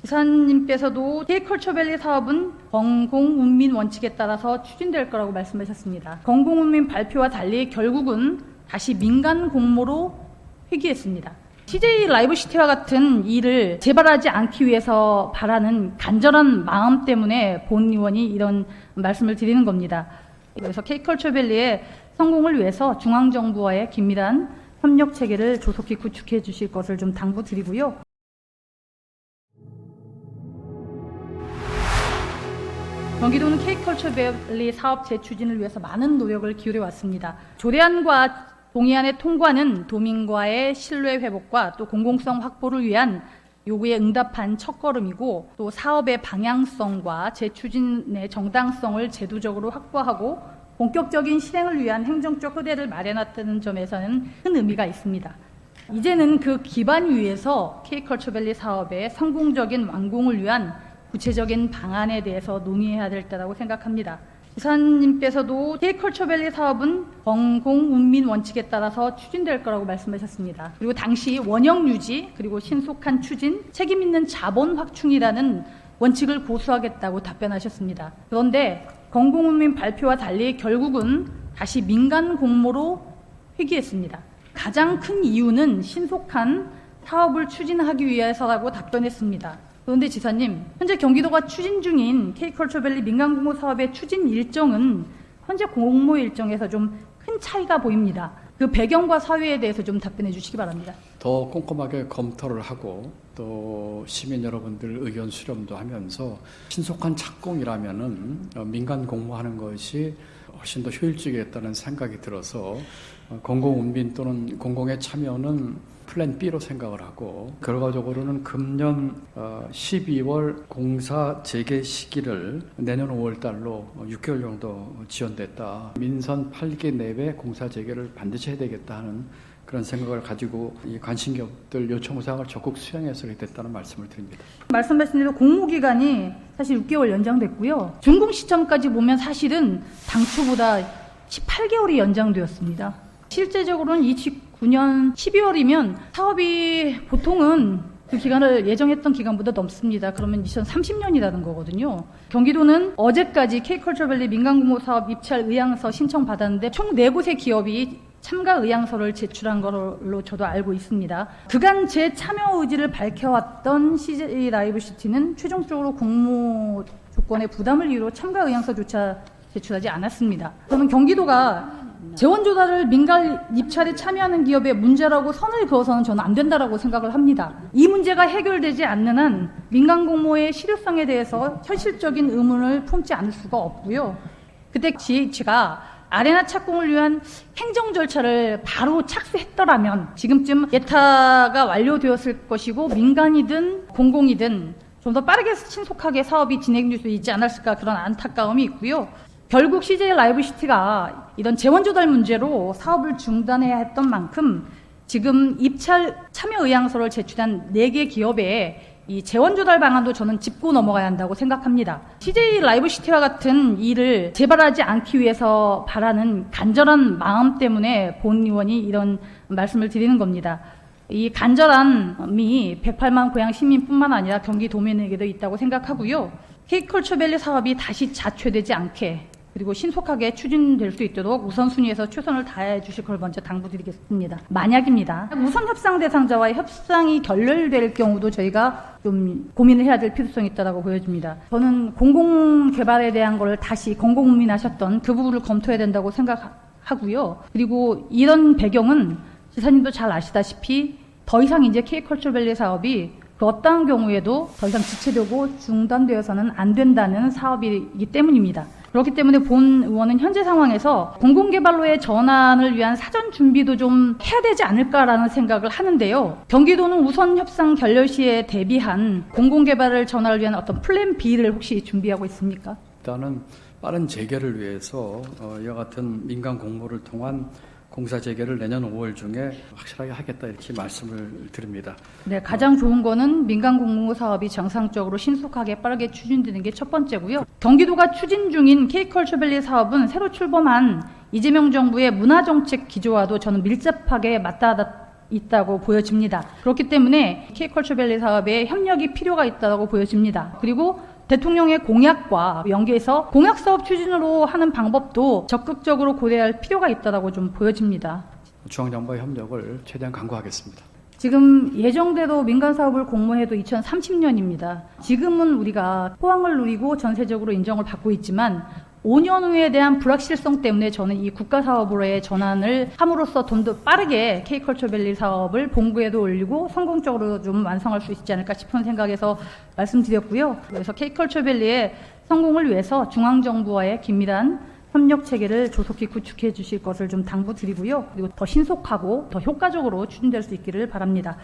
지사님께서도 K컬처밸리 사업은 공공운민 원칙에 따라서 추진될 거라고 말씀하셨습니다. 공공운민 발표와 달리 결국은 다시 민간 공모로 회귀했습니다. CJ 라이브시티와 같은 일을 재발하지 않기 위해서 바라는 간절한 마음 때문에 본 의원이 이런 말씀을 드리는 겁니다. 그래서 K컬처밸리의 성공을 위해서 중앙정부와의 긴밀한 협력 체계를 조속히 구축해 주실 것을 좀 당부드리고요. 경기도는 K컬처밸리 사업 재추진을 위해서 많은 노력을 기울여 왔습니다. 조례안과 동의안의 통과는 도민과의 신뢰 회복과 또 공공성 확보를 위한 요구에 응답한 첫걸음이고, 또 사업의 방향성과 재추진의 정당성을 제도적으로 확보하고 본격적인 실행을 위한 행정적 토대를 마련했다는 점에서는 큰 의미가 있습니다. 이제는 그 기반 위에서 K컬처밸리 사업의 성공적인 완공을 위한 구체적인 방안에 대해서 논의해야 될 때라고 생각합니다. 지사님께서도 K컬처밸리 사업은 공공운민 원칙에 따라서 추진될 거라고 말씀하셨습니다. 그리고 당시 원형 유지, 그리고 신속한 추진, 책임 있는 자본 확충이라는 원칙을 고수하겠다고 답변하셨습니다. 그런데 공공운민 발표와 달리 결국은 다시 민간 공모로 회귀했습니다. 가장 큰 이유는 신속한 사업을 추진하기 위해서라고 답변했습니다. 그런데 지사님, 현재 경기도가 추진 중인 K컬처밸리 민간공모 사업의 추진 일정은 현재 공모 일정에서 좀 큰 차이가 보입니다. 그 배경과 사유에 대해서 좀 답변해 주시기 바랍니다. 더 꼼꼼하게 검토를 하고 또 시민 여러분들 의견 수렴도 하면서 신속한 착공이라면은 민간 공모하는 것이 훨씬 더 효율적이겠다는 생각이 들어서 공공운민 또는 공공의 참여는 플랜 B로 생각을 하고, 결과적으로는 금년 12월 공사 재개 시기를 내년 5월 달로 6개월 정도 지연됐다. 민선 8개 내외 공사 재개를 반드시 해야 되겠다 하는 그런 생각을 가지고 이 관심기업들 요청 사항을 적극 수행해서 이렇게 됐다는 말씀을 드립니다. 말씀하신 대로 공모기간이 사실 6개월 연장됐고요. 준공 시점까지 보면 사실은 당초보다 18개월이 연장되었습니다. 실제적으로는 2029년 12월이면 사업이 보통은 그 기간을 예정했던 기간보다 넘습니다. 그러면 2030년이라는 거거든요. 경기도는 어제까지 K컬처밸리 민간공모 사업 입찰 의향서 신청받았는데 총 4곳의 기업이 참가 의향서를 제출한 걸로 저도 알고 있습니다. 그간 제 참여 의지를 밝혀왔던 CJ 라이브시티는 최종적으로 공모 조건의 부담을 이유로 참가 의향서조차 제출하지 않았습니다. 그러면 경기도가 재원 조달을 민간 입찰에 참여하는 기업의 문제라고 선을 그어서는 저는 안 된다라고 생각을 합니다. 이 문제가 해결되지 않는 한 민간 공모의 실효성에 대해서 현실적인 의문을 품지 않을 수가 없고요. 그때 GH가 아레나 착공을 위한 행정 절차를 바로 착수했더라면 지금쯤 예타가 완료되었을 것이고, 민간이든 공공이든 좀 더 빠르게 신속하게 사업이 진행될 수 있지 않았을까, 그런 안타까움이 있고요. 결국 CJ 라이브시티가 이런 재원 조달 문제로 사업을 중단해야 했던 만큼 지금 입찰 참여 의향서를 제출한 4개 기업의 이 재원 조달 방안도 저는 짚고 넘어가야 한다고 생각합니다. CJ 라이브시티와 같은 일을 재발하지 않기 위해서 바라는 간절한 마음 때문에 본 의원이 이런 말씀을 드리는 겁니다. 이 간절함이 108만 고향 시민뿐만 아니라 경기도민에게도 있다고 생각하고요. K컬처밸리 사업이 다시 자초되지 않게, 그리고 신속하게 추진될 수 있도록 우선순위에서 최선을 다해 주실 걸 먼저 당부드리겠습니다. 만약입니다. 우선 협상 대상자와의 협상이 결렬될 경우도 저희가 좀 고민을 해야 될 필요성이 있다고 보여집니다. 저는 공공개발에 대한 걸 다시 공공운민하셨던 그 부분을 검토해야 된다고 생각하고요. 그리고 이런 배경은 지사님도 잘 아시다시피 더 이상 이제 K컬처밸리 사업이 그 어떠한 경우에도 더 이상 지체되고 중단되어서는 안 된다는 사업이기 때문입니다. 그렇기 때문에 본 의원은 현재 상황에서 공공개발로의 전환을 위한 사전 준비도 좀 해야 되지 않을까라는 생각을 하는데요. 경기도는 우선 협상 결렬 시에 대비한 공공개발을 전환을 위한 어떤 플랜 B를 혹시 준비하고 있습니까? 일단은 빠른 재개를 위해서 이와 같은 민간 공모를 통한 공사 재개를 내년 5월 중에 확실하게 하겠다, 이렇게 말씀을 드립니다. 네, 가장 좋은 거는 민간 공모 사업이 정상적으로 신속하게 빠르게 추진되는 게 첫 번째고요. 경기도가 추진 중인 K컬처밸리 사업은 새로 출범한 이재명 정부의 문화정책 기조와도 저는 밀접하게 맞닿아 있다고 보여집니다. 그렇기 때문에 K컬처밸리 사업에 협력이 필요가 있다고 보여집니다. 그리고 대통령의 공약과 연계해서 공약사업 추진으로 하는 방법도 적극적으로 고려할 필요가 있다고 좀 보여집니다. 중앙정부의 협력을 최대한 강구하겠습니다. 지금 예정대로 민간사업을 공모해도 2030년입니다. 지금은 우리가 호황을 누리고 전세적으로 인정을 받고 있지만 5년 후에 대한 불확실성 때문에 저는 이 국가사업으로의 전환을 함으로써 좀 더 빠르게 K컬처밸리 사업을 본부에도 올리고 성공적으로 좀 완성할 수 있지 않을까 싶은 생각에서 말씀드렸고요. 그래서 K컬처밸리의 성공을 위해서 중앙정부와의 긴밀한 협력 체계를 조속히 구축해 주실 것을 좀 당부드리고요. 그리고 더 신속하고 더 효과적으로 추진될 수 있기를 바랍니다.